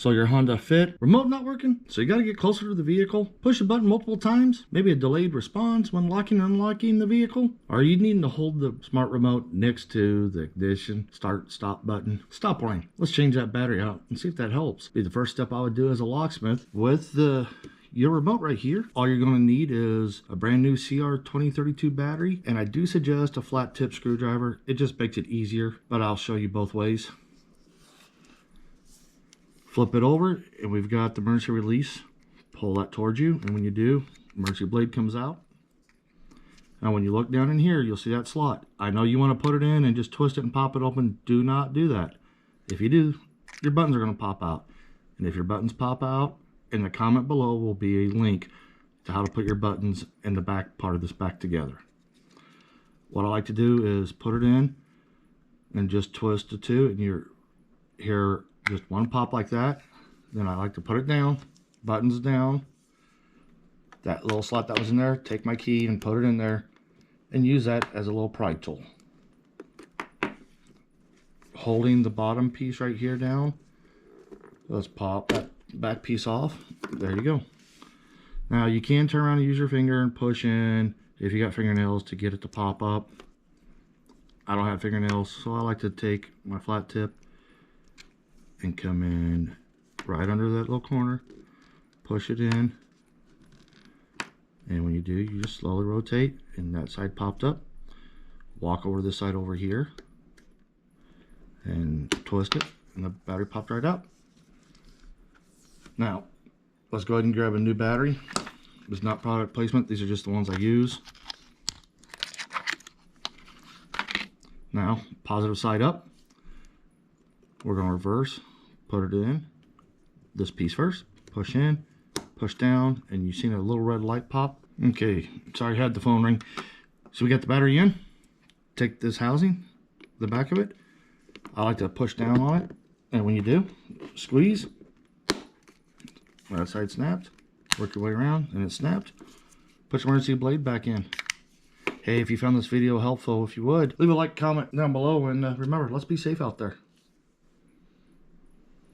So your Honda Fit, remote not working, so you got to get closer to the vehicle, push a button multiple times, maybe a delayed response when locking and unlocking the vehicle, or you needing to hold the smart remote next to the ignition, start, stop button. Stop worrying. Let's change that battery out and see if that helps. Be the first step I would do as a locksmith. With your remote right here, all you're going to need is a brand new CR2032 battery, and I do suggest a flat tip screwdriver. It just makes it easier, but I'll show you both ways. Flip it over, and we've got the emergency release. Pull that towards you, and when you do, emergency blade comes out. Now when you look down in here, you'll see that slot. I know you want to put it in and just twist it and pop it open. Do not do that. If you do, your buttons are going to pop out. And if your buttons pop out, in the comment below will be a link to how to put your buttons in the back part of this back together. What I like to do is put it in and just twist the two, and you're here just one pop like that. Then I like to put it down, buttons down, that little slot that was in there, take my key and put it in there and use that as a little pry tool. Holding the bottom piece right here down, let's pop that back piece off. There you go. Now you can turn around and use your finger and push in if you got fingernails to get it to pop up. I don't have fingernails, so I like to take my flat tip and come in right under that little corner, push it in, and when you do, you just slowly rotate, and that side popped up. Walk over to this side over here and twist it, and the battery popped right out. Now, let's go ahead and grab a new battery. It's not product placement, these are just the ones I use. Now, positive side up. We're going to reverse, put it in. This piece first, push in, push down, and you've seen a little red light pop. Okay, sorry, I had the phone ring. So we got the battery in. Take this housing, the back of it. I like to push down on it, and when you do, squeeze. That side snapped. Work your way around, and it snapped. Put your emergency blade back in. Hey, if you found this video helpful, if you would, leave a like, comment down below, and remember, let's be safe out there.